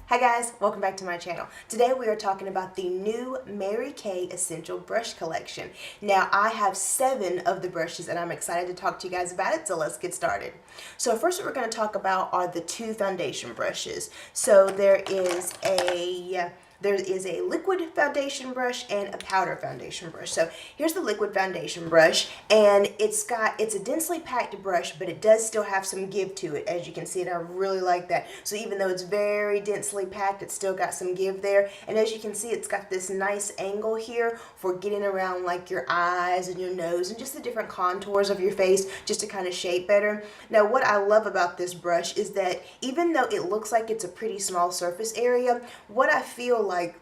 Hi guys, welcome back to my channel. Today we are talking about the new Mary Kay Essential Brush Collection. Now I have 7 of the brushes and I'm excited to talk to you guys about it, so let's get started. So first what we're going to talk about are the 2 foundation brushes. So there is a liquid foundation brush and a powder foundation brush. So here's the liquid foundation brush, and it's a densely packed brush, but it does still have some give to it, as you can see, and I really like that. So even though it's very densely packed, it's still got some give there, and as you can see, it's got this nice angle here for getting around like your eyes and your nose and just the different contours of your face, just to kind of shape better. Now what I love about this brush is that even though it looks like it's a pretty small surface area, what I feel like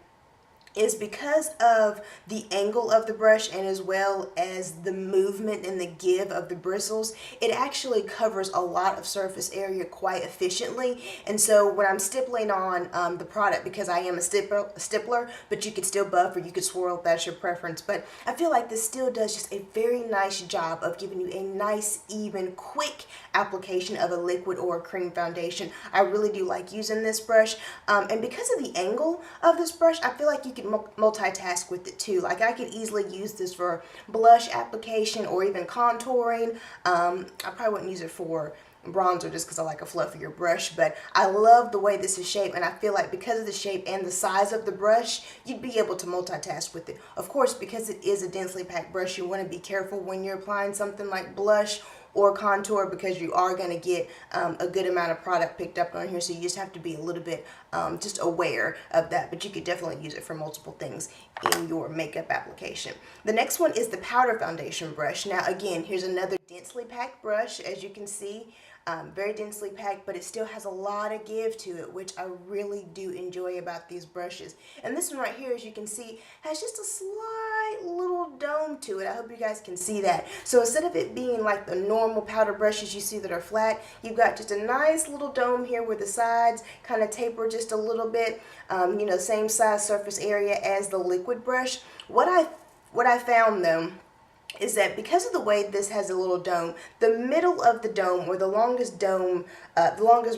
is because of the angle of the brush and as well as the movement and the give of the bristles, it actually covers a lot of surface area quite efficiently. And so when I'm stippling on the product, because I am a stippler, but you could still buff or you could swirl if that's your preference, but I feel like this still does just a very nice job of giving you a nice, even, quick application of a liquid or a cream foundation. I really do like using this brush, and because of the angle of this brush, I feel like you can multitask with it too. Like I could easily use this for blush application or even contouring. I probably wouldn't use it for bronzer just because I like a fluffier brush, but I love the way this is shaped, and I feel like because of the shape and the size of the brush, you'd be able to multitask with it. Of course, because it is a densely packed brush, you want to be careful when you're applying something like blush or contour, because you are going to get a good amount of product picked up on here, so you just have to be a little bit just aware of that, but you could definitely use it for multiple things in your makeup application. The next one is the powder foundation brush. Now again, here's another densely packed brush, as you can see. Very densely packed, but it still has a lot of give to it, which I really do enjoy about these brushes. And this one right here, as you can see, has just a slight little dome to it. I hope you guys can see that. So instead of it being like the normal powder brushes you see that are flat, you've got just a nice little dome here where the sides kind of taper just a little bit. You know, same size surface area as the liquid brush. What I found though is that because of the way this has a little dome, the middle of the dome, or the longest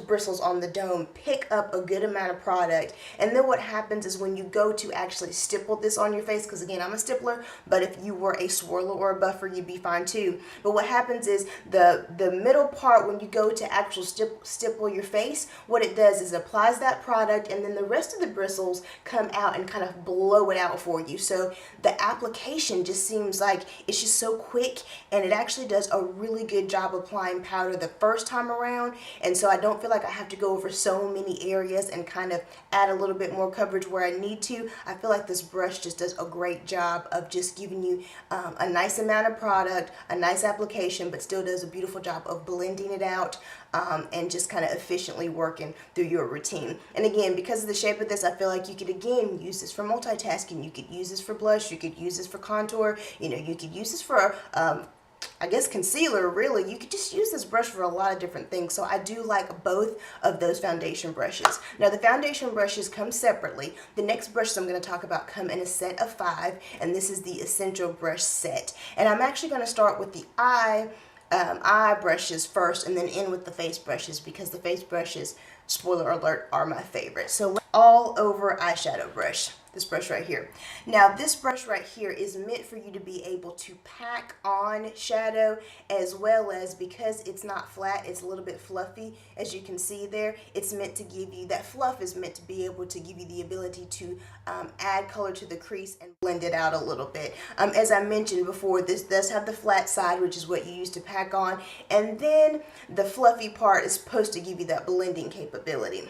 bristles on the dome, pick up a good amount of product. And then what happens is when you go to actually stipple this on your face, because again, I'm a stippler, but if you were a swirler or a buffer, you'd be fine too. But what happens is the middle part, when you go to actual stipple your face, what it does is it applies that product, and then the rest of the bristles come out and kind of blow it out for you. So the application just seems like it's just so quick, and it actually does a really good job applying powder the first time around, and so I don't feel like I have to go over so many areas and kind of add a little bit more coverage where I need to. I feel like this brush just does a great job of just giving you a nice amount of product, a nice application, but still does a beautiful job of blending it out and just kind of efficiently working through your routine. And again, because of the shape of this, I feel like you could again use this for multitasking. You could use this for blush, you could use this for contour, you know, you could use this for I guess concealer. Really, you could just use this brush for a lot of different things. So I do like both of those foundation brushes. Now the foundation brushes come separately. The next brushes I'm going to talk about come in a set of 5, and this is the Essential Brush set. And I'm actually going to start with the eye brushes first and then end with the face brushes, because the face brushes, spoiler alert, are my favorite. So all over eyeshadow brush. This brush right here. Now this brush right here is meant for you to be able to pack on shadow, as well as, because it's not flat, it's a little bit fluffy, as you can see there. It's meant to give you, that fluff is meant to be able to give you the ability to add color to the crease and blend it out a little bit. As I mentioned before, this does have the flat side, which is what you use to pack on, and then the fluffy part is supposed to give you that blending capability.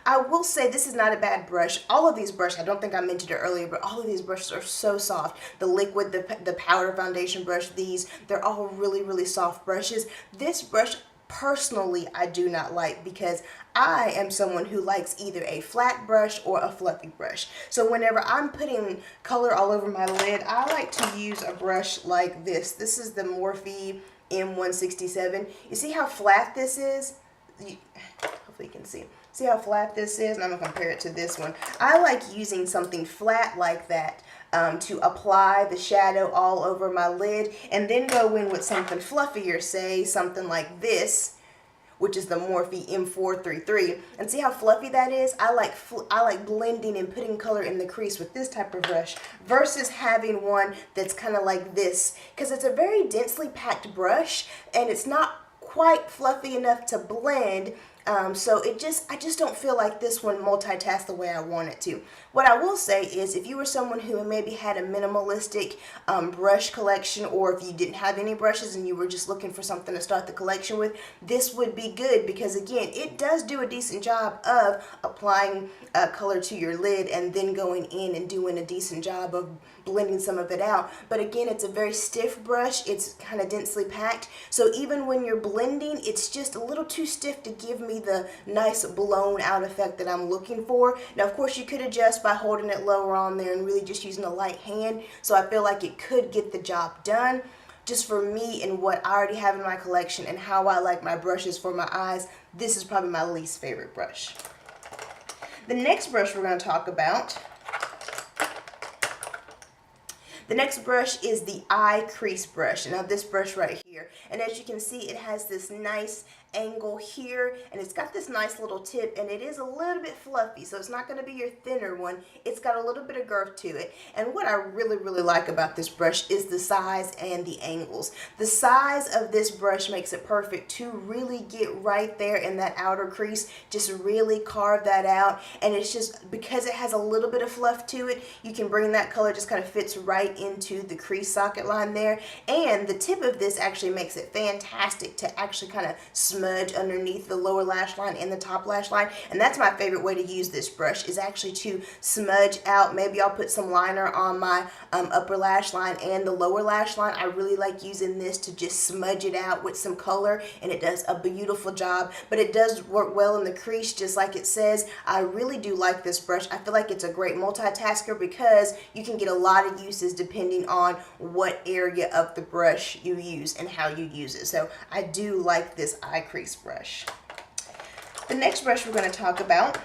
I will say this is not a bad brush. All of these brushes, I don't think I mentioned it earlier, but all of these brushes are so soft. The liquid, the powder foundation brush, they're all really, really soft brushes. This brush, personally, I do not like, because I am someone who likes either a flat brush or a fluffy brush. So whenever I'm putting color all over my lid, I like to use a brush like this. This is the Morphe M167. You see how flat this is? Hopefully you can see. See how flat this is? And I'm going to compare it to this one. I like using something flat like that to apply the shadow all over my lid, and then go in with something fluffier, say something like this, which is the Morphe M433. And see how fluffy that is? I like blending and putting color in the crease with this type of brush versus having one that's kind of like this, because it's a very densely packed brush and it's not quite fluffy enough to blend. So I just don't feel like this one multitasks the way I want it to. What I will say is, if you were someone who maybe had a minimalistic brush collection, or if you didn't have any brushes and you were just looking for something to start the collection with, this would be good, because again, it does do a decent job of applying color to your lid and then going in and doing a decent job of blending some of it out. But again, it's a very stiff brush. It's kind of densely packed. So even when you're blending, it's just a little too stiff to give me the nice blown out effect that I'm looking for. Now, of course, you could adjust by holding it lower on there and really just using a light hand. So I feel like it could get the job done. Just for me and what I already have in my collection and how I like my brushes for my eyes, this is probably my least favorite brush. The next brush we're going to talk about, the next brush is the eye crease brush. Now this brush right here, and as you can see, it has this nice angle here, and it's got this nice little tip, and it is a little bit fluffy, so it's not going to be your thinner one. It's got a little bit of girth to it. And what I really like about this brush is the size and the angles. The size of this brush makes it perfect to really get right there in that outer crease, just really carve that out. And it's just because it has a little bit of fluff to it, you can bring that color, just kind of fits right into the crease socket line there. And the tip of this actually makes it fantastic to actually kind of smudge underneath the lower lash line and the top lash line. And that's my favorite way to use this brush, is actually to smudge out. Maybe I'll put some liner on my upper lash line and the lower lash line. I really like using this to just smudge it out with some color, and it does a beautiful job. But it does work well in the crease, just like it says. I really do like this brush. I feel like it's a great multitasker because you can get a lot of uses depending on what area of the brush you use and how you use it. So I do like this eye crease brush. The next brush we're going to talk about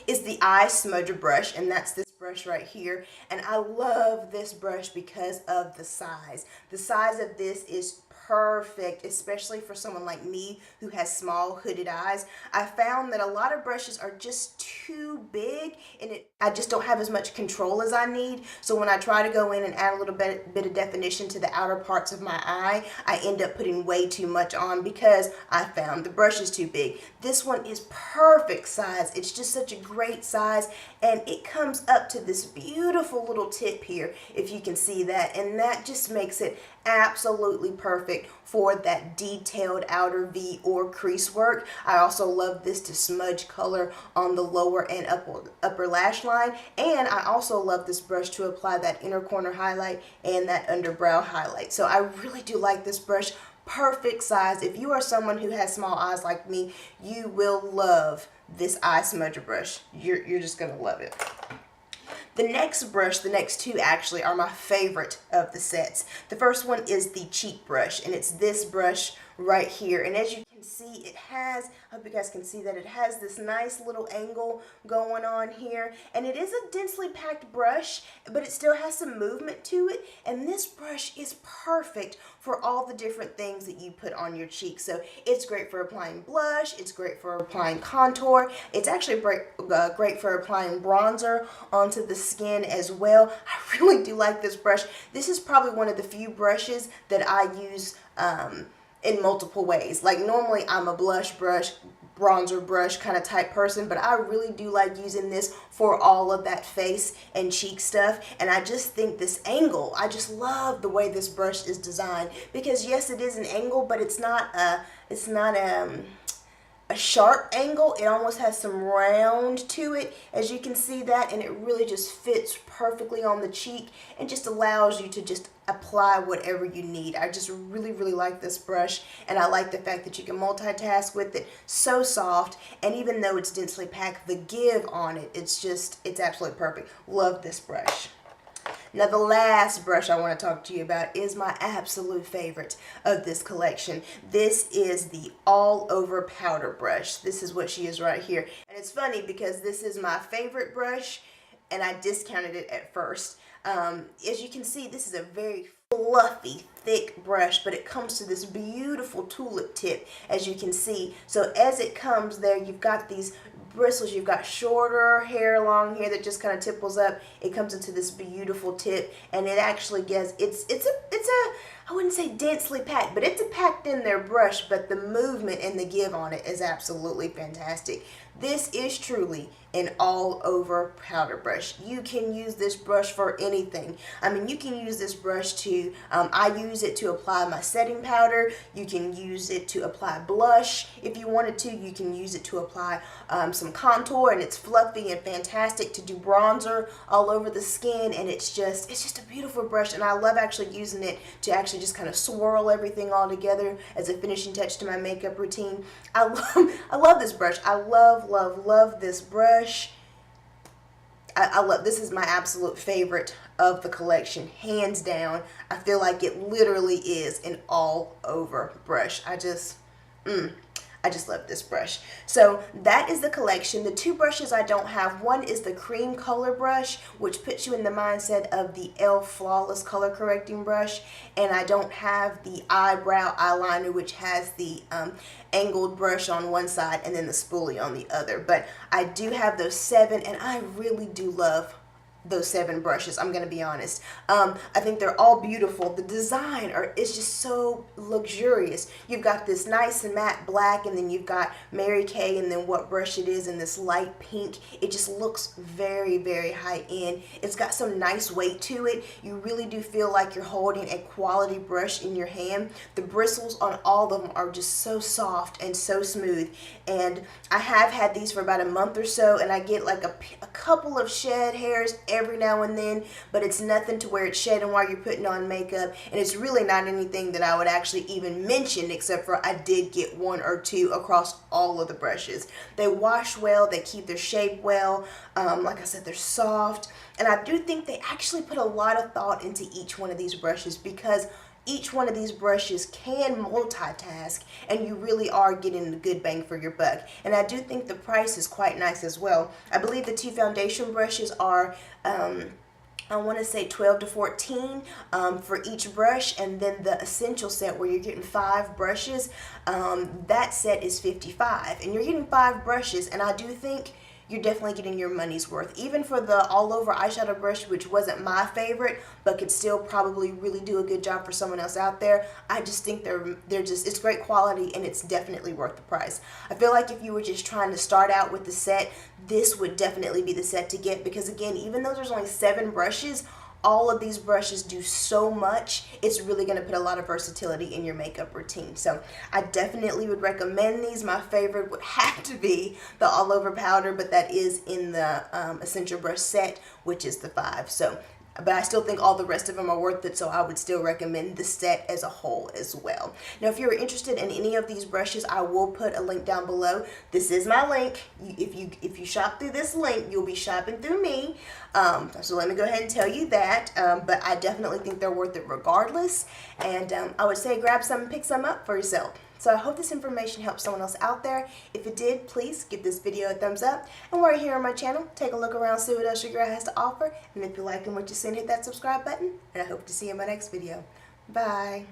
is the eye smudger brush, and that's this brush right here. And I love this brush because of the size. The size of this is perfect, especially for someone like me who has small hooded eyes. I found that a lot of brushes are just too big, and I just don't have as much control as I need. So when I try to go in and add a little bit of definition to the outer parts of my eye, I end up putting way too much on because I found the brush is too big. This one is perfect size. It's just such a great size, and it comes up to this beautiful little tip here, if you can see that, and that just makes it absolutely perfect for that detailed outer V or crease work. I also love this to smudge color on the lower and upper lash line, and I also love this brush to apply that inner corner highlight and that underbrow highlight. So I really do like this brush. Perfect size. If you are someone who has small eyes like me, you will love this eye smudger brush. You're just gonna love it. The next brush, the next two actually, are my favorite of the sets. The first one is the cheek brush, and it's this brush right here. And as you can see, it has, I hope you guys can see that, it has this nice little angle going on here. And it is a densely packed brush, but it still has some movement to it. And this brush is perfect for all the different things that you put on your cheek. So it's great for applying blush, it's great for applying contour, it's actually great for applying bronzer onto the skin as well. I really do like this brush. This is probably one of the few brushes that I use in multiple ways. Like normally I'm a blush brush, bronzer brush kind of type person, but I really do like using this for all of that face and cheek stuff. And I just think this angle, I just love the way this brush is designed, because yes, it is an angle, but it's not a sharp angle. It almost has some round to it, as you can see that, and it really just fits perfectly on the cheek and just allows you to just apply whatever you need. I just really like this brush, and I like the fact that you can multitask with it. So soft, and even though it's densely packed, the give on it, it's absolutely perfect. Love this brush. Now the last brush I want to talk to you about is my absolute favorite of this collection. This is the all over powder brush. This is what she is right here. And it's funny because this is my favorite brush and I discounted it at first. As you can see, this is a very fluffy, thick brush, but it comes to this beautiful tulip tip, as you can see. So as it comes there, you've got these bristles, you've got shorter hair along here that just kind of tipples up. It comes into this beautiful tip, and it actually gets, it's a I wouldn't say densely packed, but it's a packed in there brush, but the movement and the give on it is absolutely fantastic. This is truly an all-over powder brush. You can use this brush for anything. I mean, you can use this brush to, I use it to apply my setting powder. You can use it to apply blush if you wanted to. You can use it to apply some contour, and it's fluffy and fantastic to do bronzer all over the skin, and it's just a beautiful brush, and I love actually using it to actually just kind of swirl everything all together as a finishing touch to my makeup routine. I love this brush. I love this brush. I love, this is my absolute favorite of the collection, hands down. I feel like it literally is an all-over brush. I just love this brush. So that is the collection. The two brushes I don't have, one is the cream color brush, which puts you in the mindset of the e.l.f. Flawless Color Correcting Brush, and I don't have the eyebrow eyeliner, which has the angled brush on one side and then the spoolie on the other. But I do have those 7, and I really do love those 7 brushes. I'm gonna be honest. I think they're all beautiful. The design is just so luxurious. You've got this nice and matte black, and then you've got Mary Kay, and then what brush it is in this light pink. It just looks very, very high end. It's got some nice weight to it. You really do feel like you're holding a quality brush in your hand. The bristles on all of them are just so soft and so smooth, and I have had these for about a month or so, and I get like a couple of shed hairs every now and then, but it's nothing to where it's shedding while you're putting on makeup, and it's really not anything that I would actually even mention, except for I did get 1 or 2 across all of the brushes. They wash well, they keep their shape well, like I said, they're soft, and I do think they actually put a lot of thought into each one of these brushes, because each one of these brushes can multitask, and you really are getting a good bang for your buck. And I do think the price is quite nice as well. I believe the 2 foundation brushes are I want to say 12 to 14 for each brush, and then the essential set where you're getting 5 brushes, that set is $55, and you're getting 5 brushes, and I do think you're definitely getting your money's worth. Even for the all-over eyeshadow brush, which wasn't my favorite, but could still probably really do a good job for someone else out there, I just think they're just, it's great quality, and it's definitely worth the price. I feel like if you were just trying to start out with the set, this would definitely be the set to get, because again, even though there's only 7 brushes, all of these brushes do so much. It's really going to put a lot of versatility in your makeup routine. So I definitely would recommend these. My favorite would have to be the all over powder, but that is in the essential brush set, which is the 5. So, but I still think all the rest of them are worth it, so I would still recommend the set as a whole as well. Now, if you're interested in any of these brushes, I will put a link down below. This is my link. If you shop through this link, you'll be shopping through me. So let me go ahead and tell you that. But I definitely think they're worth it regardless. And I would say grab some and pick some up for yourself. So I hope this information helps someone else out there. If it did, please give this video a thumbs up. And while you're here on my channel, take a look around, see what else your girl has to offer. And if you're liking what you're seeing, hit that subscribe button. And I hope to see you in my next video. Bye.